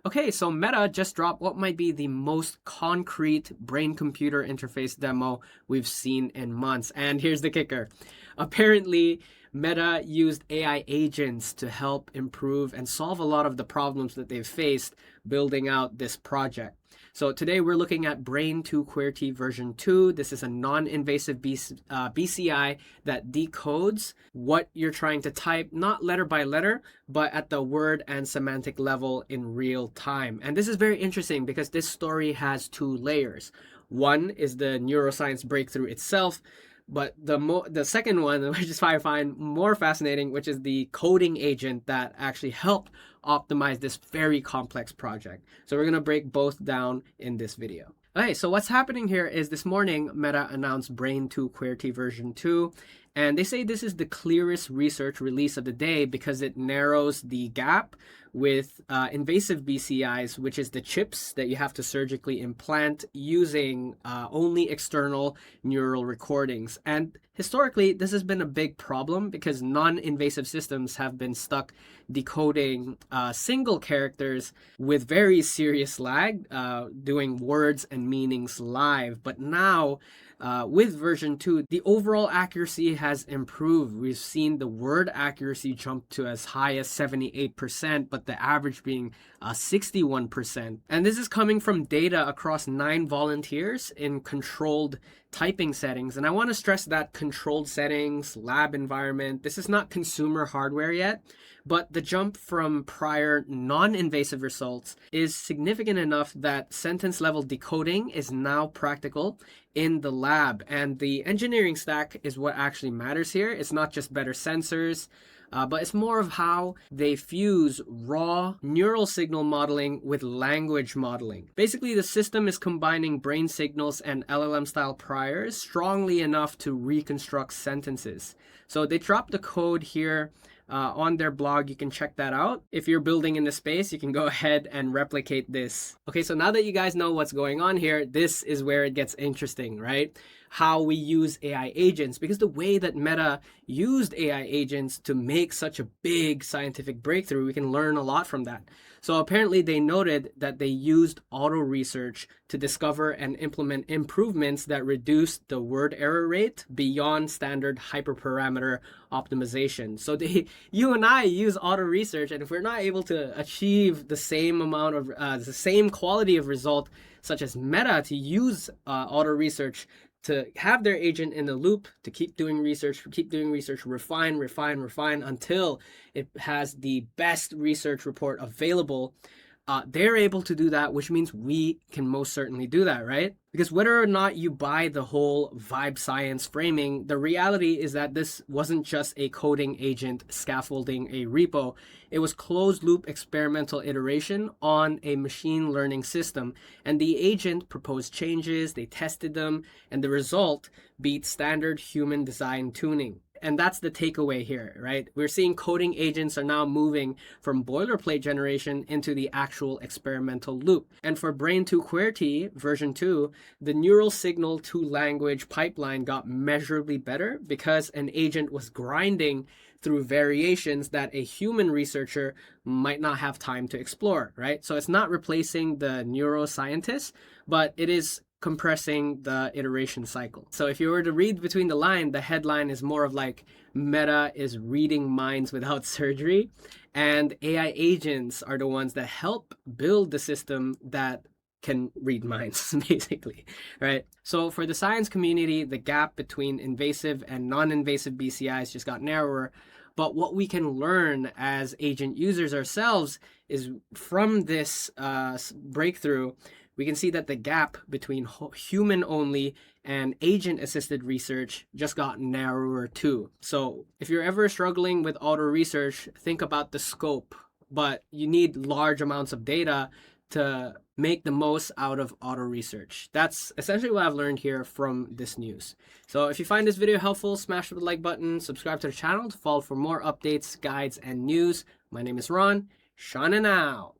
Okay, so Meta just dropped what might be the most concrete brain-computer interface demo we've seen in months. And here's the kicker. Apparently, Meta used AI agents to help improve and solve a lot of the problems that they've faced building out this project. So today we're looking at Brain2QWERTY version 2. This is a non-invasive BCI that decodes what you're trying to type, not letter by letter, but at the word and semantic level in real time. And this is very interesting because this story has two layers. One is the neuroscience breakthrough itself, but the second one, which is I find more fascinating, which is the coding agent that actually helped optimize this very complex project. So we're going to break both down in this video. Okay, so what's happening here is this morning, Meta announced Brain2QWERTY version 2, and they say this is the clearest research release of the day because it narrows the gap with invasive BCIs, which is the chips that you have to surgically implant using only external neural recordings. And historically, this has been a big problem because non-invasive systems have been stuck decoding single characters with very serious lag, doing words and meanings live. But now, with version 2, the overall accuracy has improved. We've seen the word accuracy jump to as high as 78%, but the average being 61%. And this is coming from data across 9 volunteers in controlled typing settings. And I want to stress that controlled settings, lab environment, this is not consumer hardware yet, but the jump from prior non-invasive results is significant enough that sentence level decoding is now practical in the lab. And the engineering stack is what actually matters here. It's not just better sensors, but it's more of how they fuse raw neural signal modeling with language modeling. Basically, the system is combining brain signals and LLM-style priors strongly enough to reconstruct sentences. So they dropped the code here on their blog. You can check that out. If you're building in the space, you can go ahead and replicate this. Okay, so now that you guys know what's going on here, this is where it gets interesting, right? How we use AI agents, because the way that Meta used AI agents to make such a big scientific breakthrough, we can learn a lot from that. So apparently they noted that they used AutoResearch to discover and implement improvements that reduced the word error rate beyond standard hyperparameter optimization. So you and I use AutoResearch, and if we're not able to achieve the same amount of the same quality of result, such as Meta to use AutoResearch to have their agent in the loop, to keep doing research, refine until it has the best research report available. They're able to do that, which means we can most certainly do that, right? Because whether or not you buy the whole vibe science framing, the reality is that this wasn't just a coding agent scaffolding a repo. It was closed loop experimental iteration on a machine learning system. And the agent proposed changes, they tested them, and the result beat standard human design tuning. And that's the takeaway here, right? We're seeing coding agents are now moving from boilerplate generation into the actual experimental loop. And for Brain2QWERTY version 2, the neural signal to language pipeline got measurably better because an agent was grinding through variations that a human researcher might not have time to explore, right? So it's not replacing the neuroscientist, but it is compressing the iteration cycle. So if you were to read between the line, the headline is more of like Meta is reading minds without surgery, and AI agents are the ones that help build the system that can read minds, basically, right? So for the science community, the gap between invasive and non-invasive BCIs just got narrower. But what we can learn as agent users ourselves is from this breakthrough, we can see that the gap between human-only and agent-assisted research just got narrower too. So if you're ever struggling with AutoResearch, think about the scope, but you need large amounts of data to make the most out of AutoResearch. That's essentially what I've learned here from this news. So if you find this video helpful, smash the like button, subscribe to the channel to follow for more updates, guides, and news. My name is Ron. Shana now.